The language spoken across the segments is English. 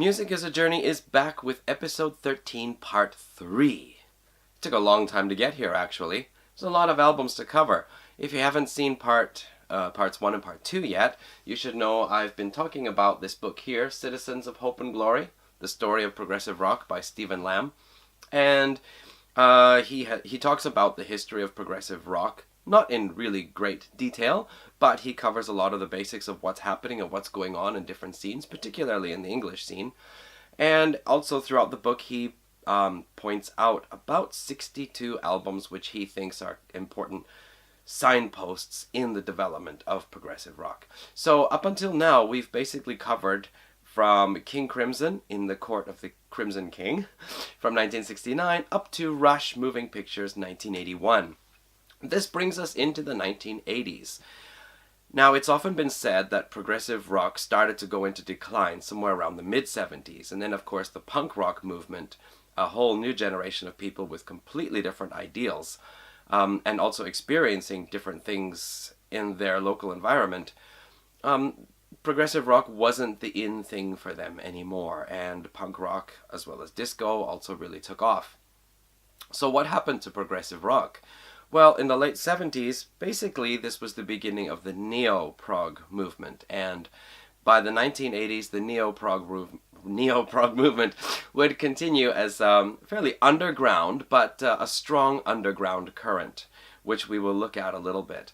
Music is a Journey is back with episode 13, part 3. It took a long time to get here, actually. There's a lot of albums to cover. If you haven't seen parts 1 and part 2 yet, you should know I've been talking about this book here, Citizens of Hope and Glory, The Story of Progressive Rock by Stephen Lambe. And he talks about the history of progressive rock, not in really great detail, but he covers a lot of the basics of what's happening and what's going on in different scenes, particularly in the English scene. And also throughout the book he points out about 62 albums which he thinks are important signposts in the development of progressive rock. So up until now we've basically covered from King Crimson, In the Court of the Crimson King, from 1969, up to Rush Moving Pictures 1981. This brings us into the 1980s. Now, it's often been said that progressive rock started to go into decline somewhere around the mid-70s, and then of course the punk rock movement, a whole new generation of people with completely different ideals, and also experiencing different things in their local environment. Progressive rock wasn't the in thing for them anymore, and punk rock as well as disco also really took off. So what happened to progressive rock? Well, in the late 70s, basically this was the beginning of the neo-prog movement, and by the 1980s the neo-prog movement would continue as fairly underground, but a strong underground current, which we will look at a little bit.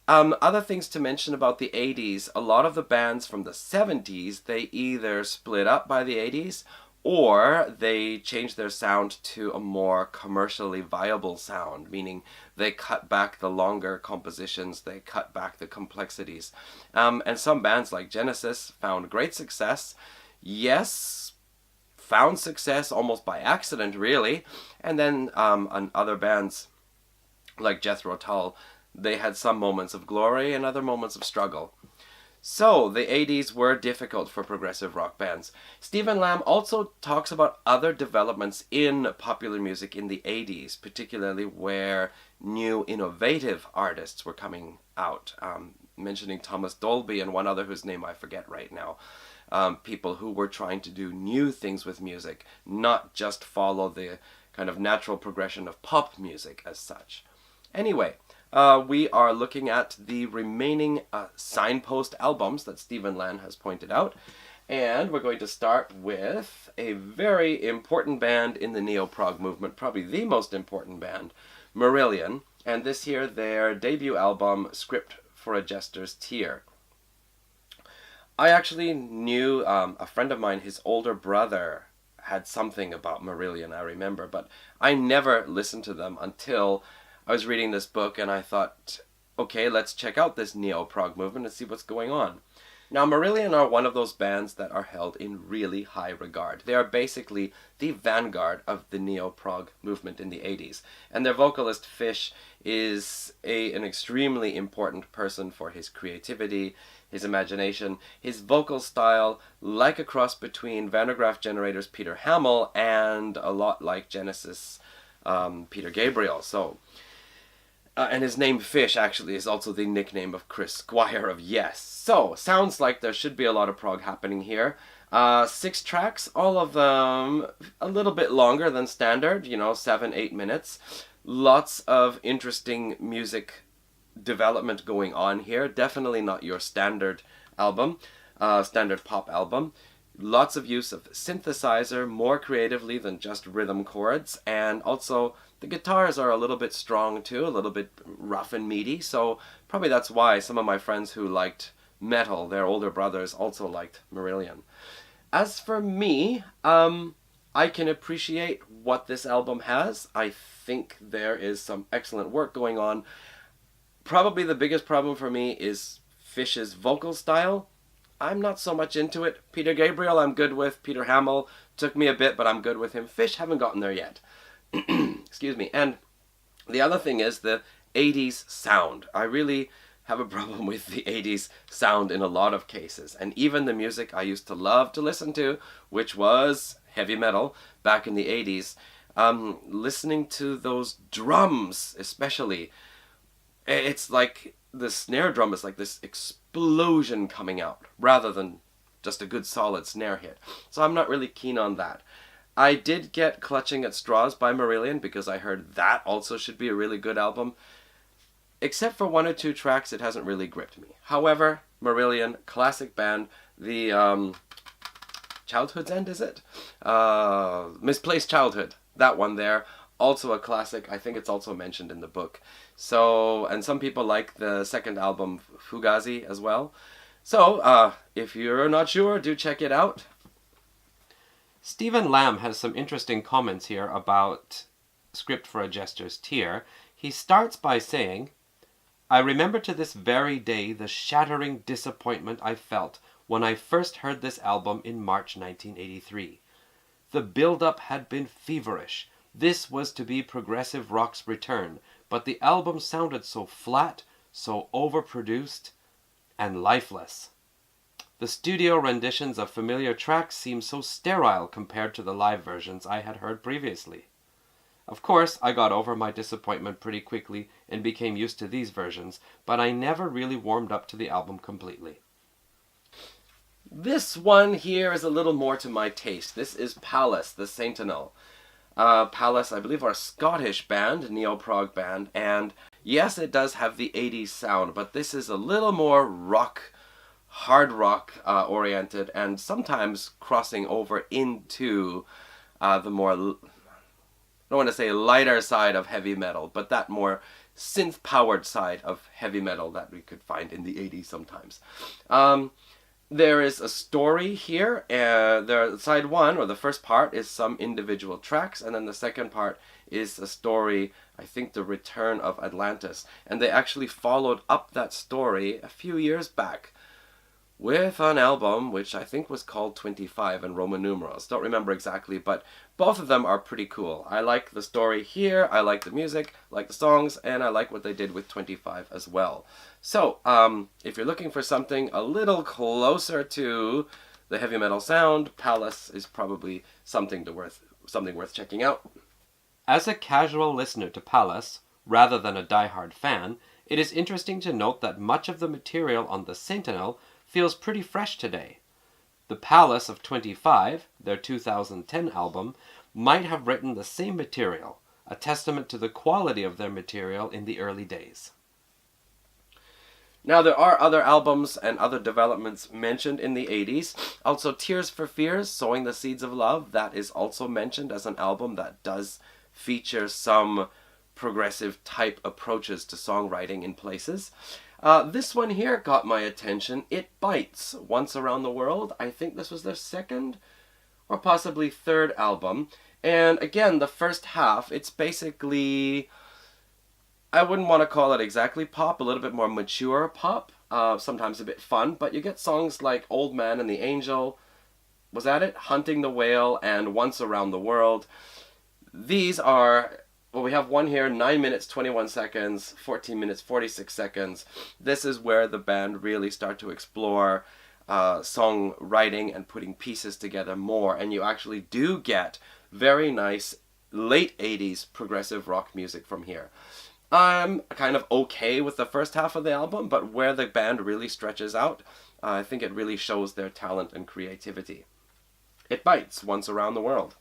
Other things to mention about the 80s, a lot of the bands from the 70s, they either split up by the 80s or they changed their sound to a more commercially viable sound, meaning they cut back the longer compositions, they cut back the complexities. And some bands like Genesis found great success. Yes, found success almost by accident, really. And then on other bands like Jethro Tull, they had some moments of glory and other moments of struggle. So, the 80s were difficult for progressive rock bands. Stephen Lambe also talks about other developments in popular music in the 80s, particularly where new innovative artists were coming out. Mentioning Thomas Dolby and one other whose name I forget right now. People who were trying to do new things with music, not just follow the kind of natural progression of pop music as such. Anyway, we are looking at the remaining signpost albums that Stephen Lambe has pointed out. And we're going to start with a very important band in the neo-prog movement, probably the most important band, Marillion. And this here, their debut album, Script for a Jester's Tear. I actually knew a friend of mine, his older brother, had something about Marillion, I remember. But I never listened to them until I was reading this book and I thought, okay, let's check out this neo-prog movement and see what's going on. Now, Marillion are one of those bands that are held in really high regard. They are basically the vanguard of the neo-prog movement in the 80s. And their vocalist, Fish, is an extremely important person for his creativity, his imagination, his vocal style, like a cross between Van der Graaf Generator's Peter Hammill and a lot like Genesis' Peter Gabriel. And his name Fish actually is also the nickname of Chris Squire of Yes. So, sounds like there should be a lot of prog happening here. 6 tracks, all of them a little bit longer than standard, 7-8 minutes. Lots of interesting music development going on here. Definitely not your standard album, standard pop album. Lots of use of synthesizer, more creatively than just rhythm chords, and also the guitars are a little bit strong too, a little bit rough and meaty, so probably that's why some of my friends who liked metal, their older brothers, also liked Marillion. As for me, I can appreciate what this album has. I think there is some excellent work going on. Probably the biggest problem for me is Fish's vocal style. I'm not so much into it. Peter Gabriel I'm good with. Peter Hammill took me a bit, but I'm good with him. Fish haven't gotten there yet. Excuse me. And the other thing is the 80s sound. I really have a problem with the 80s sound in a lot of cases. And even the music I used to love to listen to, which was heavy metal back in the 80s, listening to those drums especially, it's like the snare drum is like this explosion coming out rather than just a good solid snare hit. So I'm not really keen on that. I did get Clutching at Straws by Marillion because I heard that also should be a really good album. Except for one or two tracks, it hasn't really gripped me. However, Marillion, classic band, the Childhood's End, is it? Misplaced Childhood, that one there. Also a classic. I think it's also mentioned in the book. So, and some people like the second album, Fugazi, as well. So, if you're not sure, do check it out. Stephen Lambe has some interesting comments here about Script for a Jester's Tear. He starts by saying, I remember to this very day the shattering disappointment I felt when I first heard this album in March 1983. The build-up had been feverish. This was to be progressive rock's return, but the album sounded so flat, so overproduced, and lifeless. The studio renditions of familiar tracks seemed so sterile compared to the live versions I had heard previously. Of course, I got over my disappointment pretty quickly and became used to these versions, but I never really warmed up to the album completely. This one here is a little more to my taste. This is Palace, the Sentinel. Palace, I believe, are a Scottish band, neo-prog band, and yes, it does have the 80s sound, but this is a little more rock, hard rock oriented, and sometimes crossing over into the more, I don't want to say lighter side of heavy metal, but that more synth-powered side of heavy metal that we could find in the 80s sometimes. There is a story here. Side one, or the first part, is some individual tracks, and then the second part is a story, I think, The Return of Atlantis. And they actually followed up that story a few years back with an album which I think was called 25 in Roman numerals. Don't remember exactly, but both of them are pretty cool. I like the story here, I like the music, I like the songs, and I like what they did with 25 as well. So, if you're looking for something a little closer to the heavy metal sound, Palace is probably something worth checking out. As a casual listener to Palace, rather than a diehard fan, it is interesting to note that much of the material on the Sentinel feels pretty fresh today. The Palace of 25, their 2010 album, might have written the same material, a testament to the quality of their material in the early days. Now, there are other albums and other developments mentioned in the 80s. Also, Tears for Fears, Sowing the Seeds of Love, that is also mentioned as an album that does feature some progressive type approaches to songwriting in places. This one here got my attention. It Bites, Once Around the World. I think this was their second or possibly third album. And again, the first half, it's basically, I wouldn't want to call it exactly pop, a little bit more mature pop, sometimes a bit fun, but you get songs like Old Man and the Angel, was that it? Hunting the Whale, and Once Around the World. These are, well, we have one here, 9 minutes, 21 seconds, 14 minutes, 46 seconds. This is where the band really start to explore songwriting and putting pieces together more, and you actually do get very nice late 80s progressive rock music from here. I'm kind of okay with the first half of the album, but where the band really stretches out, I think it really shows their talent and creativity. It Bites, Once Around the World.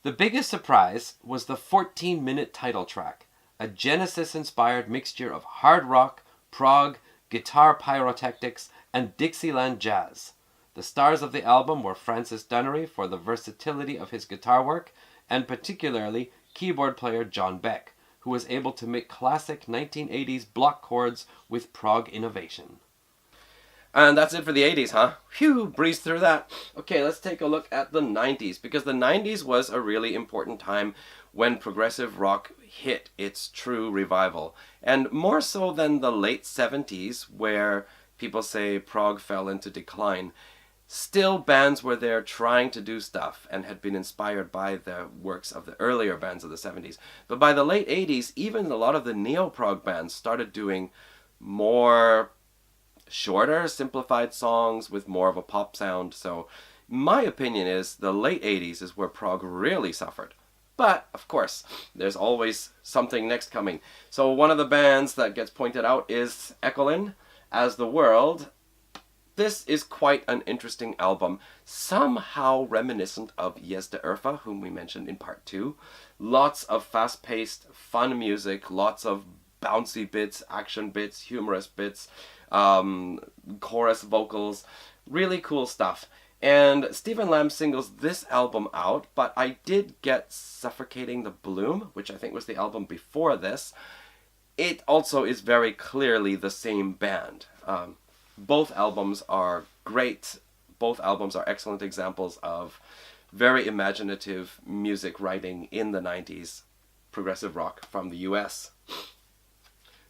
The biggest surprise was the 14-minute title track, a Genesis-inspired mixture of hard rock, prog, guitar pyrotechnics, and Dixieland jazz. The stars of the album were Francis Dunnery for the versatility of his guitar work, and particularly keyboard player John Beck, who was able to make classic 1980s block chords with prog innovation. And that's it for the 80s, huh? Phew, breezed through that. Okay, let's take a look at the 90s, because the 90s was a really important time when progressive rock hit its true revival. And more so than the late 70s, where people say prog fell into decline. Still, bands were there trying to do stuff and had been inspired by the works of the earlier bands of the 70s. But by the late 80s, even a lot of the neo-prog bands started doing more shorter, simplified songs with more of a pop sound. So my opinion is the late 80s is where prog really suffered. But, of course, there's always something next coming. So one of the bands that gets pointed out is Echoland, As the World this is quite an interesting album, somehow reminiscent of Yes de Urfa, whom we mentioned in part 2. Lots of fast-paced, fun music, lots of bouncy bits, action bits, humorous bits, chorus vocals, really cool stuff. And Stephen Lambe singles this album out, but I did get Suffocating the Bloom, which I think was the album before this. It also is very clearly the same band. Both albums are great. Both albums are excellent examples of very imaginative music writing in the 90s, progressive rock from the US.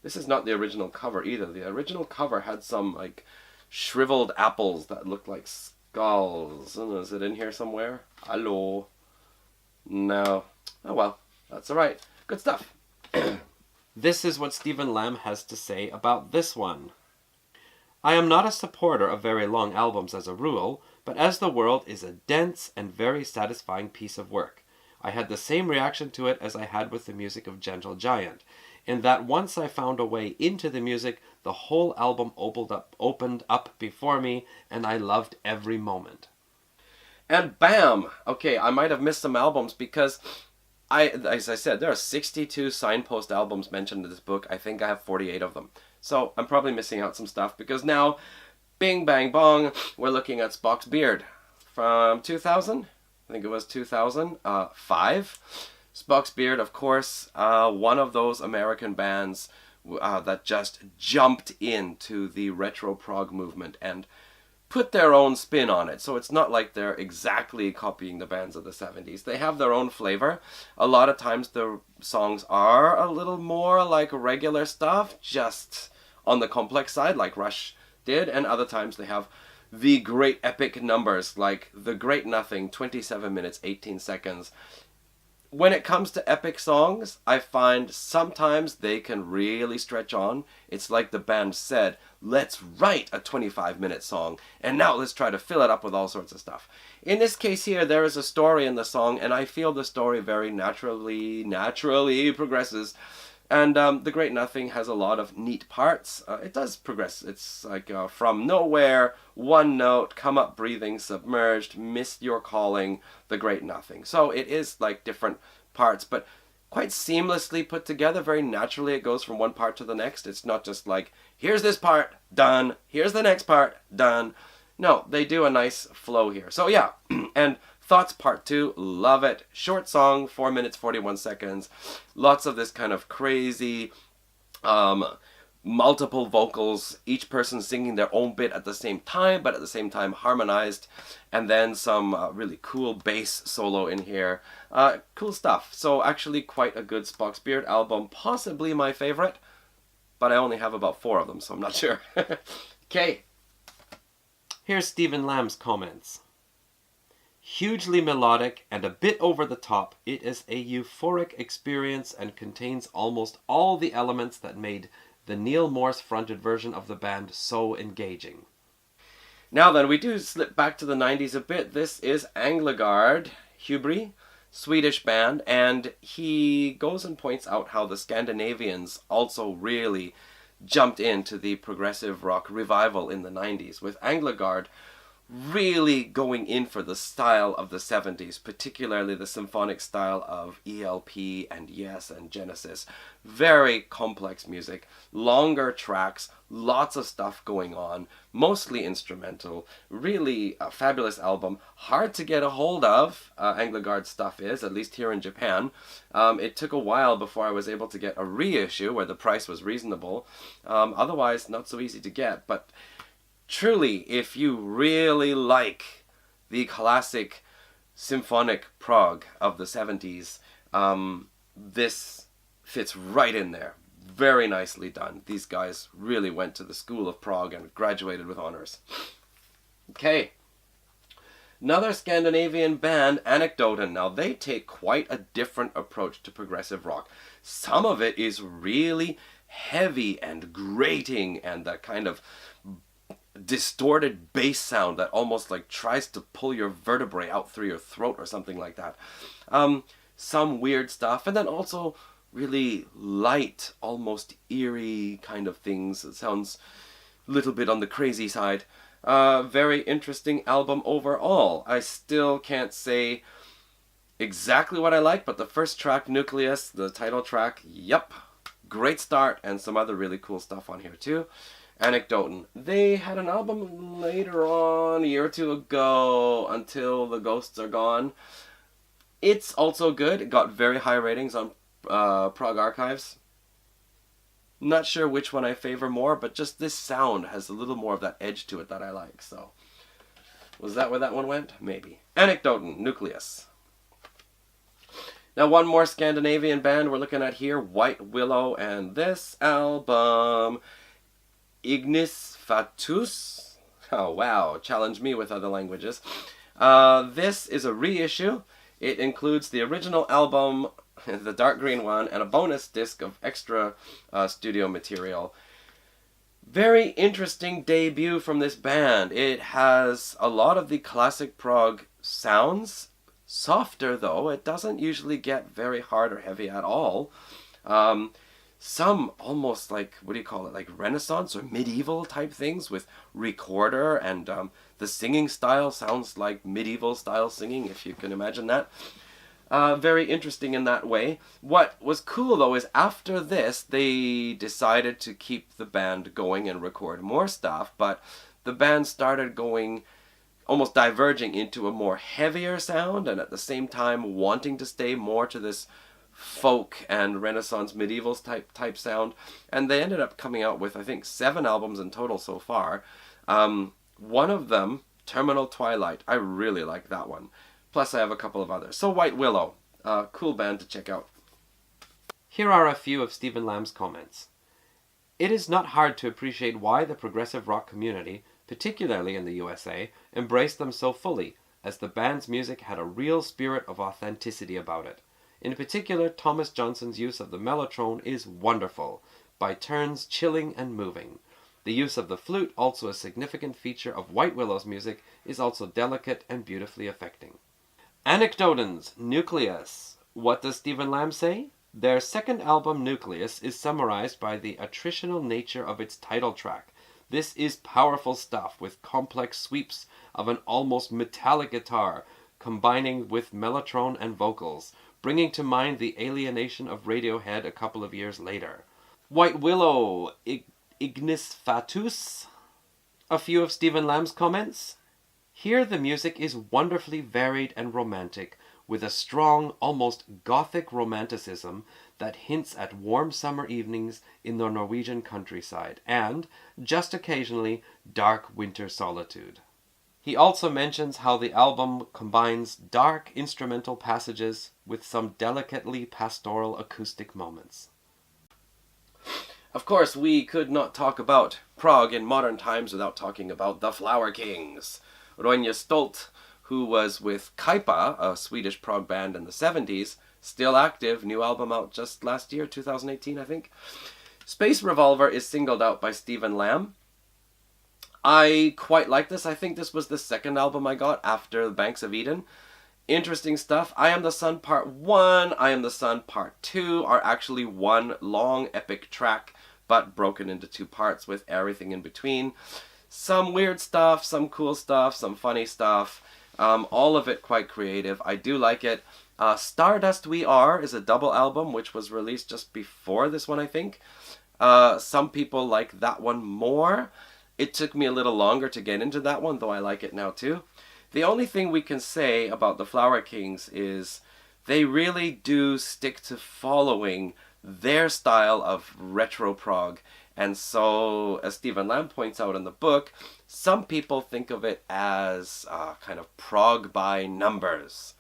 This is not the original cover either. The original cover had some like shriveled apples that looked like skulls. Is it in here somewhere? Hello? No. Oh well, that's alright. Good stuff. This is what Stephen Lambe has to say about this one. I am not a supporter of very long albums as a rule, but As the World is a dense and very satisfying piece of work. I had the same reaction to it as I had with the music of Gentle Giant, in that once I found a way into the music, the whole album opened up before me, and I loved every moment. And bam! Okay, I might have missed some albums because as I said, there are 62 signpost albums mentioned in this book. I think I have 48 of them. So I'm probably missing out some stuff because now, bing bang bong, we're looking at Spocks Beard from 2000. I think it was 2005. Spocks Beard, of course, one of those American bands that just jumped into the retro prog movement and put their own spin on it. So it's not like they're exactly copying the bands of the 70s. They have their own flavor. A lot of times the songs are a little more like regular stuff, just on the complex side, like Rush did, and other times they have the great epic numbers, like The Great Nothing, 27 minutes, 18 seconds. When it comes to epic songs, I find sometimes they can really stretch on. It's like the band said, let's write a 25-minute song, and now let's try to fill it up with all sorts of stuff. In this case here, there is a story in the song, and I feel the story very naturally progresses. And The Great Nothing has a lot of neat parts. It does progress. It's like from nowhere, one note, come up breathing, submerged, missed your calling, The Great Nothing. So it is like different parts, but quite seamlessly put together. Very naturally it goes from one part to the next. It's not just like, here's this part, done. Here's the next part, done. No, they do a nice flow here. So yeah, and Thoughts Part 2, love it. Short song, 4 minutes, 41 seconds. Lots of this kind of crazy, multiple vocals, each person singing their own bit at the same time, but at the same time harmonized. And then some really cool bass solo in here. Cool stuff. So actually quite a good Spocks Beard album. Possibly my favorite, but I only have about 4 of them, so I'm not sure. Okay. Here's Stephen Lambe's comments. Hugely melodic and a bit over the top, it is a euphoric experience and contains almost all the elements that made the Neil Morse-fronted version of the band so engaging. Now then, we do slip back to the 90s a bit. This is Anglagard Hubri, Swedish band, and he goes and points out how the Scandinavians also really jumped into the progressive rock revival in the 90s, with Anglagard really going in for the style of the 70s, particularly the symphonic style of ELP and Yes and Genesis. Very complex music, longer tracks, lots of stuff going on, mostly instrumental. Really a fabulous album. Hard to get a hold of, Anglagard stuff is, at least here in Japan. It took a while before I was able to get a reissue where the price was reasonable. Otherwise, not so easy to get, but truly, if you really like the classic symphonic prog of the 70s, this fits right in there. Very nicely done. These guys really went to the school of prog and graduated with honors. Okay. Another Scandinavian band, Anecdote. Now, they take quite a different approach to progressive rock. Some of it is really heavy and grating and that kind of distorted bass sound that almost like tries to pull your vertebrae out through your throat or something like that. Some weird stuff, and then also really light, almost eerie kind of things. It sounds a little bit on the crazy side. Very interesting album overall. I still can't say exactly what I like, but the first track, Nucleus, the title track, yep, great start, and some other really cool stuff on here too. Anecdote. They had an album later on, a year or two ago, Until the Ghosts Are Gone. It's also good. It got very high ratings on Prog Archives. Not sure which one I favor more, but just this sound has a little more of that edge to it that I like. So, was that where that one went? Maybe. Anecdote, Nucleus. Now, one more Scandinavian band we're looking at here, White Willow, and this album, Ignis Fatuus. Oh, wow. Challenge me with other languages. This is a reissue. It includes the original album, the dark green one, and a bonus disc of extra studio material. Very interesting debut from this band. It has a lot of the classic prog sounds. Softer, though. It doesn't usually get very hard or heavy at all. Some almost like, what do you call it, like Renaissance or medieval type things with recorder, and the singing style sounds like medieval style singing, if you can imagine that. Very interesting in that way. What was cool, though, is after this, they decided to keep the band going and record more stuff, but the band started going, almost diverging into a more heavier sound, and at the same time wanting to stay more to this folk and Renaissance medieval type sound. And they ended up coming out with, I think, 7 albums in total so far. One of them, Terminal Twilight, I really like that one. Plus I have a couple of others. So White Willow, cool band to check out. Here are a few of Stephen Lambe's comments. It is not hard to appreciate why the progressive rock community, particularly in the USA, embraced them so fully, as the band's music had a real spirit of authenticity about it. In particular, Thomas Johnson's use of the mellotron is wonderful, by turns chilling and moving. The use of the flute, also a significant feature of White Willow's music, is also delicate and beautifully affecting. Anecdotans, Nucleus. What does Stephen Lambe say? Their second album, Nucleus, is summarized by the attritional nature of its title track. This is powerful stuff with complex sweeps of an almost metallic guitar, combining with mellotron and vocals, bringing to mind the alienation of Radiohead a couple of years later. White Willow, Ignis Fatuus. A few of Stephen Lambe's comments. Here the music is wonderfully varied and romantic, with a strong, almost gothic romanticism that hints at warm summer evenings in the Norwegian countryside, and, just occasionally, dark winter solitude. He also mentions how the album combines dark instrumental passages with some delicately pastoral acoustic moments. Of course, we could not talk about prog in modern times without talking about the Flower Kings. Ronja Stolt, who was with Kaipa, a Swedish prog band in the 70s, still active, new album out just last year, 2018, I think. Space Revolver is singled out by Stephen Lambe. I quite like this. I think this was the second album I got after Banks of Eden. Interesting stuff. I Am the Sun Part 1, I Am the Sun Part 2 are actually one long epic track, but broken into 2 parts with everything in between. Some weird stuff, some cool stuff, some funny stuff. All of it quite creative. I do like it. Stardust We Are is a double album, which was released just before this one, I think. Some people like that one more. It took me a little longer to get into that one, though I like it now too. The only thing we can say about the Flower Kings is they really do stick to following their style of retro prog. And so, as Stephen Lambe points out in the book, some people think of it as kind of prog by numbers.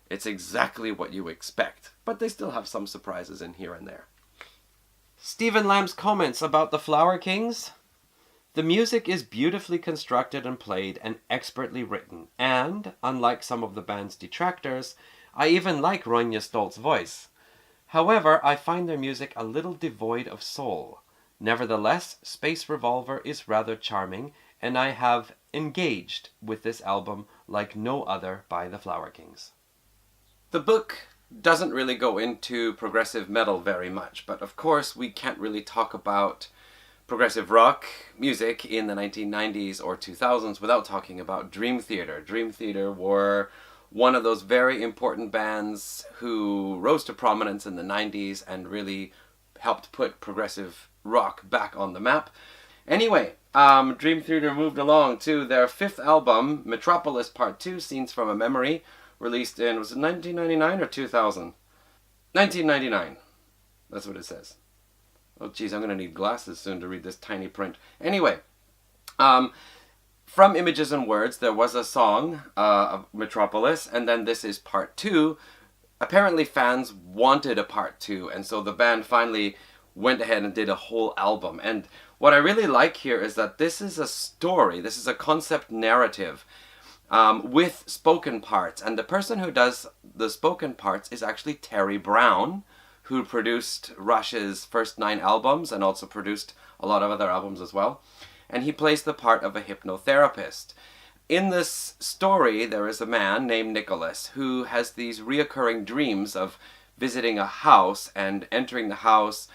It's exactly what you expect, but they still have some surprises in here and there. Stephen Lambe's comments about the Flower Kings. The music is beautifully constructed and played and expertly written, and, unlike some of the band's detractors, I even like Ronja Stolt's voice. However, I find their music a little devoid of soul. Nevertheless, Space Revolver is rather charming, and I have engaged with this album like no other by the Flower Kings. The book doesn't really go into progressive metal very much, but of course we can't really talk about progressive rock music in the 1990s or 2000s without talking about Dream Theater. Dream Theater were one of those very important bands who rose to prominence in the 90s and really helped put progressive rock back on the map. Anyway, Dream Theater moved along to their fifth album, Metropolis Part 2, Scenes from a Memory, released in, was it 1999 or 2000? 1999. That's what it says. Oh geez, I'm going to need glasses soon to read this tiny print. Anyway, from Images and Words, there was a song of Metropolis, and then this is Part 2. Apparently fans wanted a Part 2, and so the band finally went ahead and did a whole album. And what I really like here is that this is a story, this is a concept narrative with spoken parts. And the person who does the spoken parts is actually Terry Brown, who produced Rush's first 9 albums and also produced a lot of other albums as well. And he plays the part of a hypnotherapist. In this story, there is a man named Nicholas who has these reoccurring dreams of visiting a house and entering the house,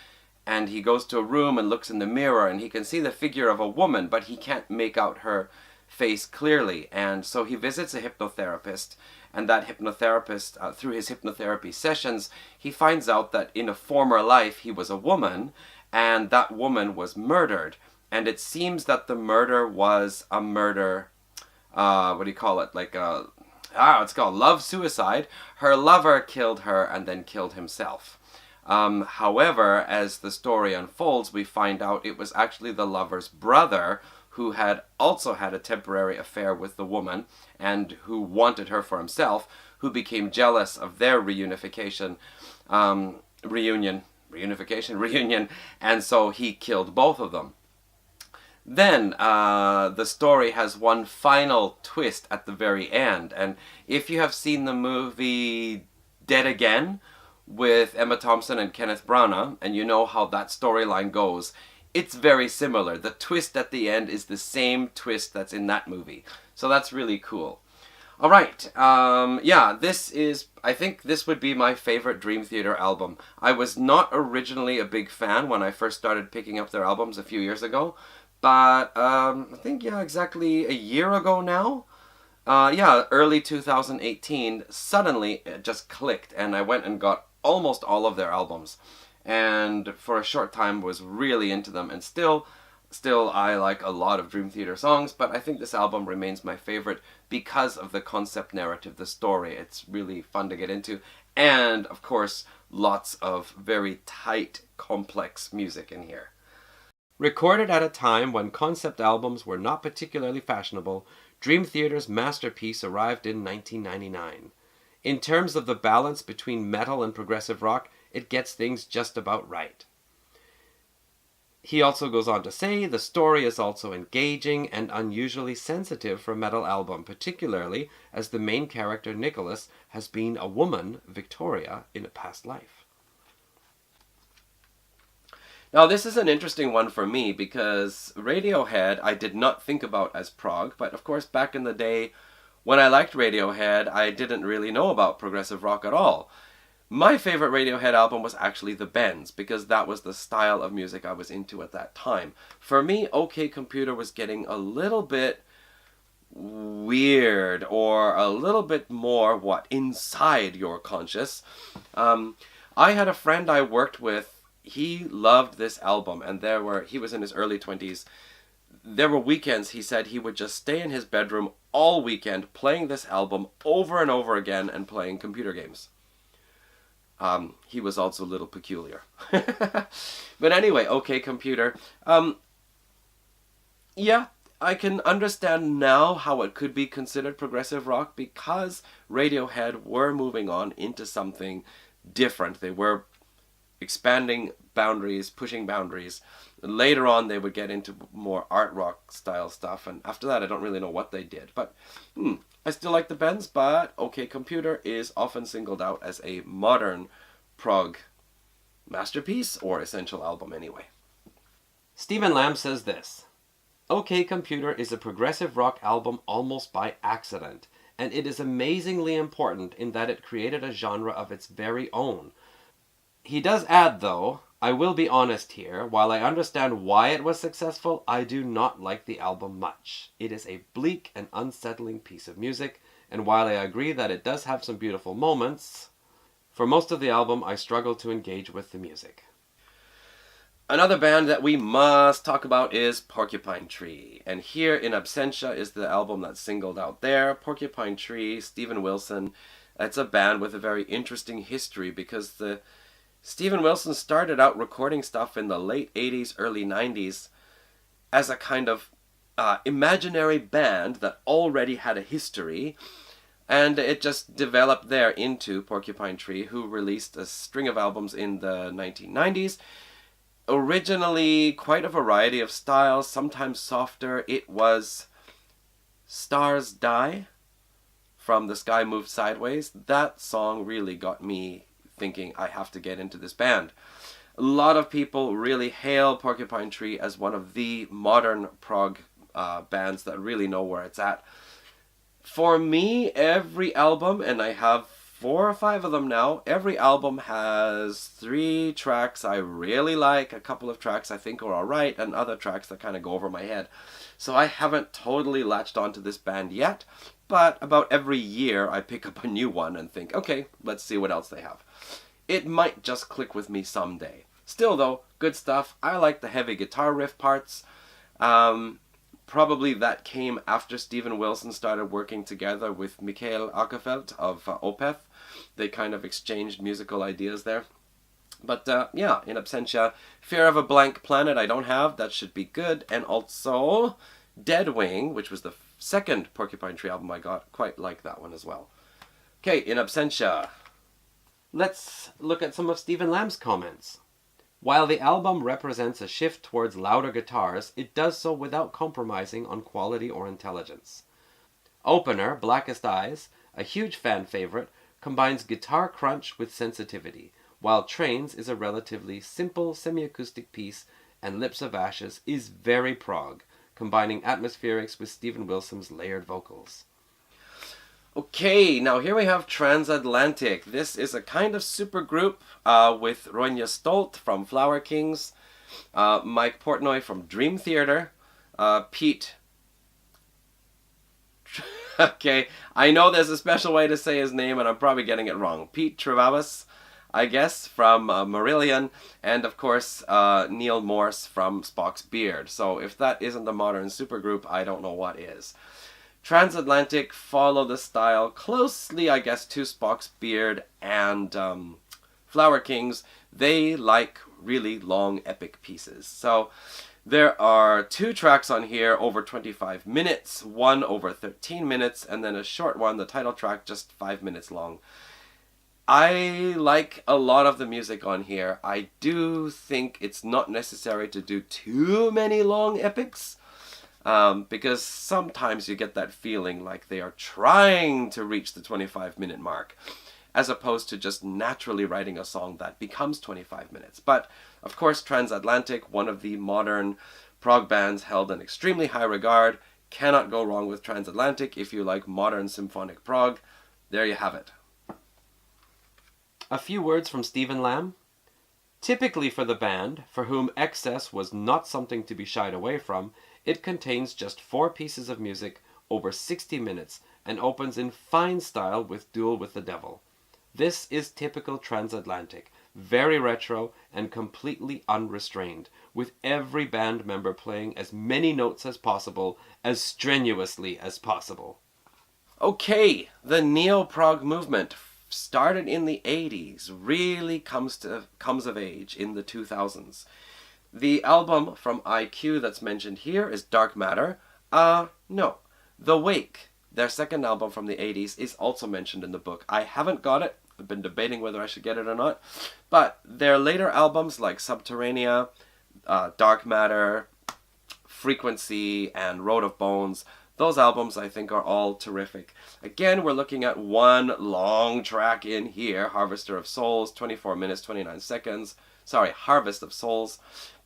and he goes to a room and looks in the mirror and he can see the figure of a woman, but he can't make out her face clearly. And so he visits a hypnotherapist, and that hypnotherapist, through his hypnotherapy sessions, he finds out that in a former life he was a woman, and that woman was murdered. And it seems that the murder was a murder, what do you call it? Like it's called love-suicide. Her lover killed her and then killed himself. However, as the story unfolds, we find out it was actually the lover's brother who had also had a temporary affair with the woman and who wanted her for himself, who became jealous of their reunion, and so he killed both of them. Then the story has one final twist at the very end, and if you have seen the movie Dead Again with Emma Thompson and Kenneth Branagh, and you know how that storyline goes, it's very similar. The twist at the end is the same twist that's in that movie. So that's really cool. Alright, I think this would be my favorite Dream Theater album. I was not originally a big fan when I first started picking up their albums a few years ago, but I think, exactly a year ago now, early 2018, suddenly it just clicked and I went and got almost all of their albums, and for a short time was really into them, and still I like a lot of Dream Theater songs, but I think this album remains my favorite because of the concept narrative, the story. It's really fun to get into, and of course lots of very tight, complex music in here. Recorded at a time when concept albums were not particularly fashionable, Dream Theater's masterpiece arrived in 1999. In terms of the balance between metal and progressive rock, it gets things just about right. He also goes on to say, the story is also engaging and unusually sensitive for a metal album, particularly as the main character, Nicholas, has been a woman, Victoria, in a past life. Now this is an interesting one for me because Radiohead I did not think about as prog, but of course back in the day when I liked Radiohead, I didn't really know about progressive rock at all. My favorite Radiohead album was actually The Bends, because that was the style of music I was into at that time. For me, OK Computer was getting a little bit weird, or a little bit more, inside your conscious. I had a friend I worked with, he loved this album, and he was in his early 20s. There were weekends, he said, he would just stay in his bedroom all weekend playing this album over and over again and playing computer games. He was also a little peculiar. But anyway, OK Computer. I can understand now how it could be considered progressive rock because Radiohead were moving on into something different. They were expanding boundaries, pushing boundaries. Later on, they would get into more art rock style stuff, and after that, I don't really know what they did. But I still like the Bends, but OK Computer is often singled out as a modern prog masterpiece, or essential album anyway. Stephen Lambe says this: OK Computer is a progressive rock album almost by accident, and it is amazingly important in that it created a genre of its very own. He does add, though, I will be honest here, while I understand why it was successful, I do not like the album much. It is a bleak and unsettling piece of music, and while I agree that it does have some beautiful moments, for most of the album I struggle to engage with the music. Another band that we must talk about is Porcupine Tree. And here in Absentia is the album that's singled out there. Porcupine Tree, Stephen Wilson. It's a band with a very interesting history because Stephen Wilson started out recording stuff in the late 80s, early 90s as a kind of imaginary band that already had a history. And it just developed there into Porcupine Tree, who released a string of albums in the 1990s. Originally quite a variety of styles, sometimes softer. It was Stars Die from The Sky Moved Sideways. That song really got me thinking I have to get into this band. A lot of people really hail Porcupine Tree as one of the modern prog bands that really know where it's at. For me, every album, and I have 4 or 5 of them now, every album has 3 tracks I really like, a couple of tracks I think are alright, and other tracks that kind of go over my head. So I haven't totally latched onto this band yet, but about every year I pick up a new one and think, okay, let's see what else they have. It might just click with me someday. Still though, good stuff. I like the heavy guitar riff parts. Probably that came after Stephen Wilson started working together with Michael Ackerfeldt of Opeth. They kind of exchanged musical ideas there. But yeah, in Absentia, Fear of a Blank Planet I don't have. That should be good. And also Deadwing, which was the second Porcupine Tree album I got. Quite like that one as well. Okay, in Absentia, let's look at some of Stephen Lambe's comments. While the album represents a shift towards louder guitars, it does so without compromising on quality or intelligence. Opener, Blackest Eyes, a huge fan favorite, combines guitar crunch with sensitivity, while Trains is a relatively simple semi-acoustic piece, and Lips of Ashes is very prog, combining atmospherics with Stephen Wilson's layered vocals. Okay, now here we have Transatlantic. This is a kind of supergroup with Ronja Stolt from Flower Kings, Mike Portnoy from Dream Theater, Pete... okay, I know there's a special way to say his name and I'm probably getting it wrong. Pete Travavas, I guess, from Marillion, and of course Neil Morse from Spocks Beard. So if that isn't a modern supergroup, I don't know what is. Transatlantic follow the style closely, I guess, to Spocks Beard and Flower Kings. They like really long, epic pieces. So there are 2 tracks on here over 25 minutes, one over 13 minutes, and then a short one, the title track, just 5 minutes long. I like a lot of the music on here. I do think it's not necessary to do too many long epics. Because sometimes you get that feeling like they are trying to reach the 25-minute mark, as opposed to just naturally writing a song that becomes 25 minutes. But, of course, Transatlantic, one of the modern prog bands held in extremely high regard. Cannot go wrong with Transatlantic if you like modern symphonic prog. There you have it. A few words from Stephen Lambe. Typically for the band, for whom excess was not something to be shied away from, it contains just 4 pieces of music over 60 minutes and opens in fine style with Duel with the Devil. This is typical Transatlantic, very retro and completely unrestrained, with every band member playing as many notes as possible, as strenuously as possible. Okay, the neo-prog movement started in the 80s, really comes of age in the 2000s. The album from IQ that's mentioned here is Dark Matter. No. The Wake, their second album from the 80s, is also mentioned in the book. I haven't got it. I've been debating whether I should get it or not. But their later albums like Subterranea, Dark Matter, Frequency, and Road of Bones, Those albums, I think, are all terrific. Again, we're looking at one long track in here, Harvester of Souls, 24 minutes, 29 seconds. Sorry, Harvest of Souls.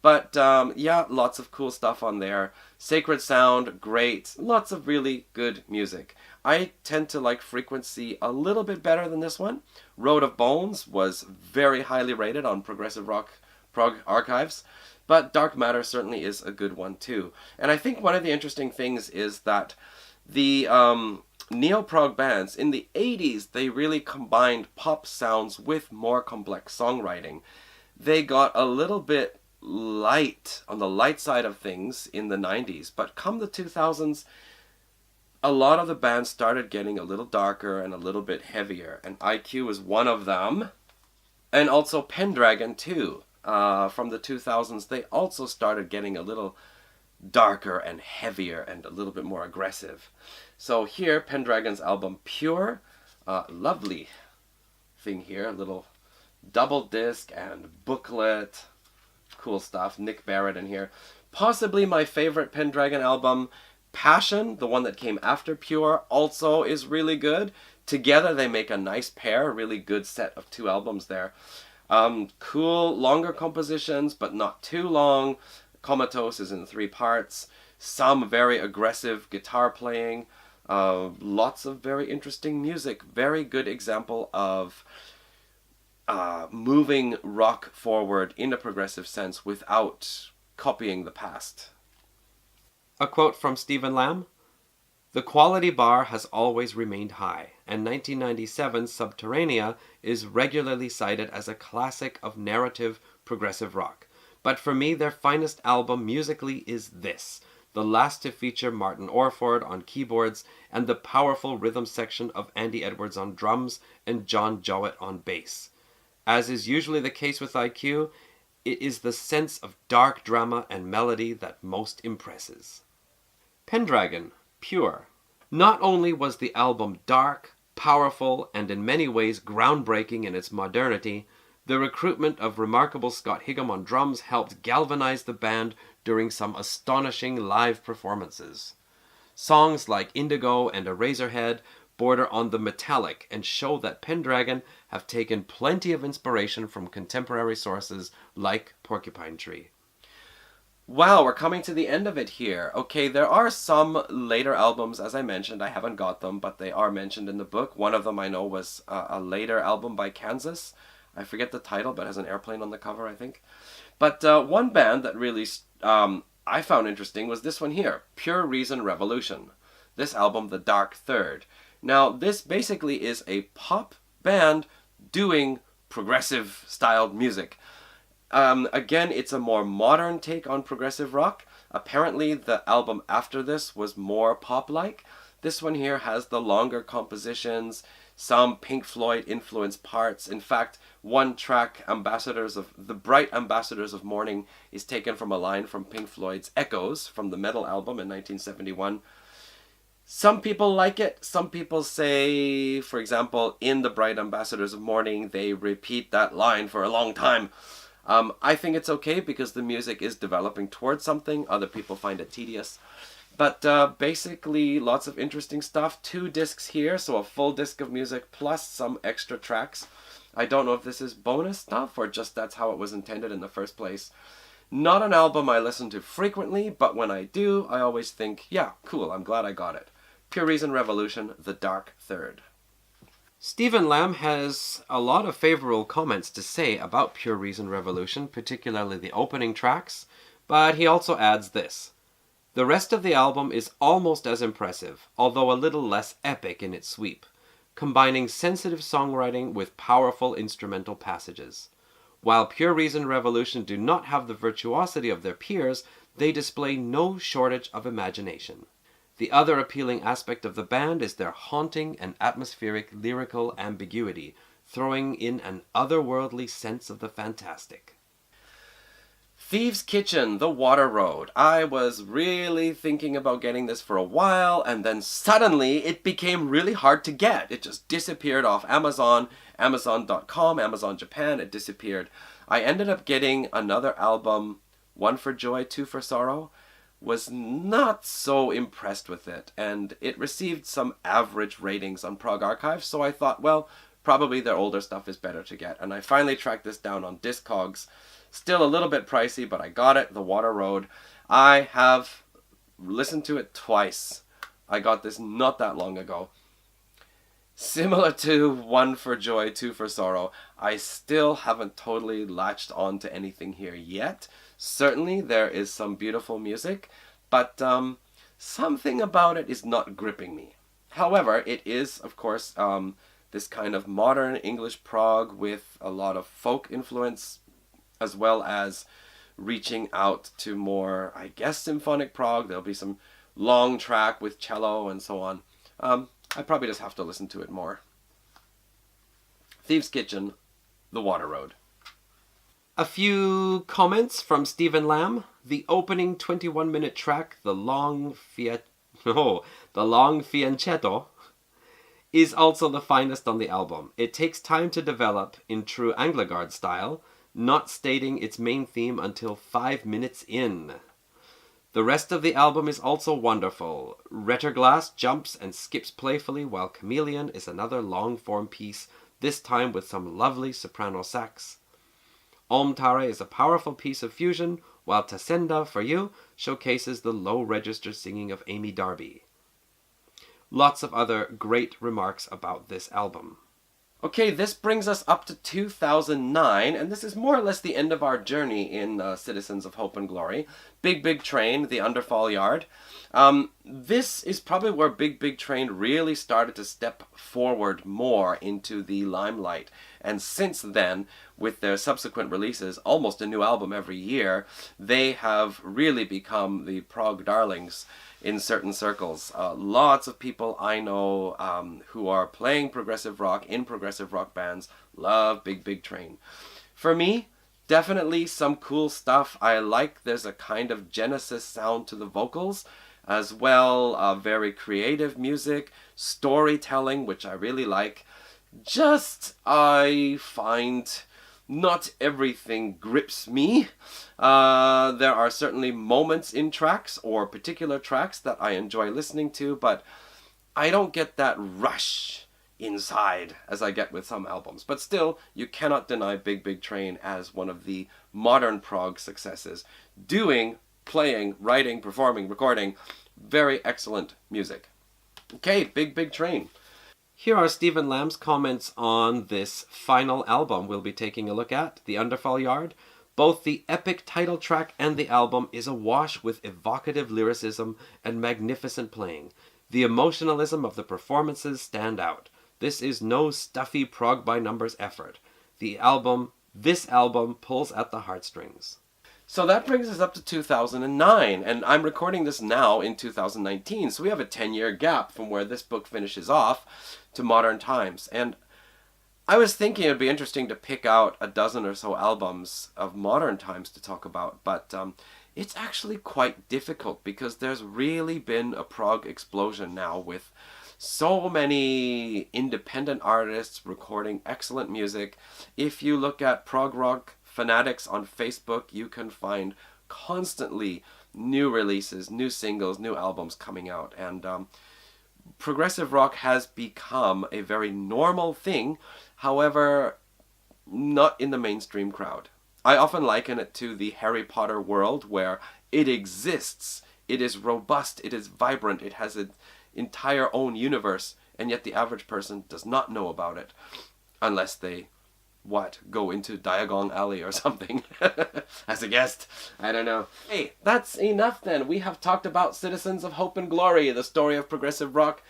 But, yeah, lots of cool stuff on there. Sacred Sound, great. Lots of really good music. I tend to like Frequency a little bit better than this one. Road of Bones was very highly rated on Progressive Rock Prog Archives. But Dark Matter certainly is a good one too. And I think one of the interesting things is that the neo-prog bands in the 80s, they really combined pop sounds with more complex songwriting. They got a little bit light, on the light side of things in the 90s, but come the 2000s, a lot of the bands started getting a little darker and a little bit heavier, and IQ is one of them, and also Pendragon too. From the 2000s, they also started getting a little darker and heavier and a little bit more aggressive. So here, Pendragon's album Pure, lovely thing here, a little double disc and booklet, cool stuff. Nick Barrett in here. Possibly my favorite Pendragon album, Passion, the one that came after Pure, also is really good. Together they make a nice pair, a really good set of two albums there. Cool, longer compositions, but not too long. Comatose is in 3 parts. Some very aggressive guitar playing. Lots of very interesting music. Very good example of moving rock forward in a progressive sense without copying the past. A quote from Stephen Lambe: "The quality bar has always remained high, and 1997's Subterranea is regularly cited as a classic of narrative progressive rock. But for me, their finest album musically is this, the last to feature Martin Orford on keyboards and the powerful rhythm section of Andy Edwards on drums and John Jowett on bass. As is usually the case with IQ, it is the sense of dark drama and melody that most impresses." Pendragon, Pure. Not only was the album dark, powerful, and in many ways groundbreaking in its modernity, the recruitment of remarkable Scott Higham on drums helped galvanize the band during some astonishing live performances. Songs like Indigo and Eraserhead border on the metallic and show that Pendragon have taken plenty of inspiration from contemporary sources like Porcupine Tree. Wow, we're coming to the end of it here. Okay, there are some later albums, as I mentioned. I haven't got them, but they are mentioned in the book. One of them I know was a later album by Kansas. I forget the title, but it has an airplane on the cover, I think. But one band that really I found interesting was this one here, Pure Reason Revolution. This album, The Dark Third. Now, this basically is a pop band doing progressive-styled music. Again, it's a more modern take on progressive rock. Apparently, the album after this was more pop-like. This one here has the longer compositions, some Pink Floyd-influenced parts. In fact, one track, The Bright Ambassadors of Morning, is taken from a line from Pink Floyd's Echoes from the Metal album in 1971. Some people like it. Some people say, for example, in The Bright Ambassadors of Morning, they repeat that line for a long time. I think it's okay because the music is developing towards something. Other people find it tedious. But basically, lots of interesting stuff. 2 discs here, so a full disc of music plus some extra tracks. I don't know if this is bonus stuff or just that's how it was intended in the first place. Not an album I listen to frequently, but when I do, I always think, yeah, cool, I'm glad I got it. Pure Reason Revolution, The Dark Third. Stephen Lambe has a lot of favorable comments to say about Pure Reason Revolution, particularly the opening tracks, but he also adds this: "The rest of the album is almost as impressive, although a little less epic in its sweep, combining sensitive songwriting with powerful instrumental passages. While Pure Reason Revolution do not have the virtuosity of their peers, they display no shortage of imagination. The other appealing aspect of the band is their haunting and atmospheric lyrical ambiguity, throwing in an otherworldly sense of the fantastic." Thieves' Kitchen, The Water Road. I was really thinking about getting this for a while, and then suddenly it became really hard to get. It just disappeared off Amazon, Amazon.com, Amazon Japan, it disappeared. I ended up getting another album, One for Joy, Two for Sorrow. was not so impressed with it, and it received some average ratings on Prog Archive, so I thought, well, probably their older stuff is better to get. And I finally tracked this down on Discogs. Still a little bit pricey, but I got it, The Water Road. I have listened to it twice. I got this not that long ago. Similar to One for Joy, Two for Sorrow, I still haven't totally latched on to anything here yet. Certainly there is some beautiful music, but something about it is not gripping me. However, it is, of course, this kind of modern English prog with a lot of folk influence, as well as reaching out to more, I guess, symphonic prog. There'll be some long track with cello and so on. I probably just have to listen to it more. Thieves' Kitchen, The Water Road. A few comments from Stephen Lambe. The opening 21-minute track, The Long Fianchetto, is also the finest on the album. It takes time to develop in true Anglegarde style, not stating its main theme until 5 minutes in. The rest of the album is also wonderful. Retterglass jumps and skips playfully, while Chameleon is another long-form piece, this time with some lovely soprano sax. Omtare is a powerful piece of fusion, while Tasenda for You showcases the low-register singing of Amy Darby. Lots of other great remarks about this album. Okay, this brings us up to 2009, and this is more or less the end of our journey in Citizens of Hope and Glory. Big Big Train, The Underfall Yard. This is probably where Big Big Train really started to step forward more into the limelight. And since then, with their subsequent releases, almost a new album every year, they have really become the prog darlings in certain circles. Lots of people I know who are playing progressive rock in progressive rock bands love Big Big Train. For me, definitely some cool stuff. I like there's a kind of Genesis sound to the vocals, as well very creative music, storytelling, which I really like. Just, I find not everything grips me. There are certainly moments in tracks or particular tracks that I enjoy listening to, but I don't get that rush inside as I get with some albums. But still, you cannot deny Big Big Train as one of the modern prog successes. Doing, playing, writing, performing, recording, very excellent music. Okay, Big Big Train. Here are Stephen Lambe's comments on this final album we'll be taking a look at, The Underfall Yard. Both the epic title track and the album is awash with evocative lyricism and magnificent playing. The emotionalism of the performances stand out. This is no stuffy prog by numbers effort. This album pulls at the heartstrings. So that brings us up to 2009, and I'm recording this now in 2019, so we have a 10-year gap from where this book finishes off to modern times. And I was thinking it would be interesting to pick out a dozen or so albums of modern times to talk about, but it's actually quite difficult because there's really been a prog explosion now with so many independent artists recording excellent music. If you look at prog rock fanatics on Facebook, you can find constantly new releases, new singles, new albums coming out, and progressive rock has become a very normal thing, however, not in the mainstream crowd. I often liken it to the Harry Potter world where it exists, it is robust, it is vibrant, it has an entire own universe, and yet the average person does not know about it, unless they go into Diagon Alley or something as a guest. I don't know. Hey, that's enough then. We have talked about Citizens of Hope and Glory, the story of progressive rock,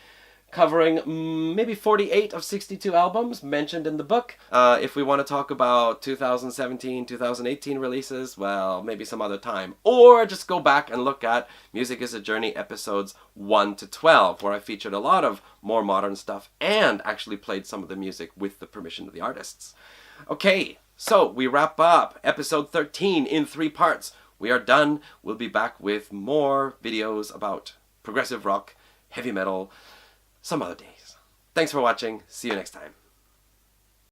covering maybe 48 of 62 albums mentioned in the book. If we want to talk about 2017, 2018 releases, well, maybe some other time. Or just go back and look at Music is a Journey episodes 1 to 12, where I featured a lot of more modern stuff and actually played some of the music with the permission of the artists. Okay, so we wrap up episode 13 in 3 parts. We are done. We'll be back with more videos about progressive rock, heavy metal, some other days. Thanks for watching. See you next time.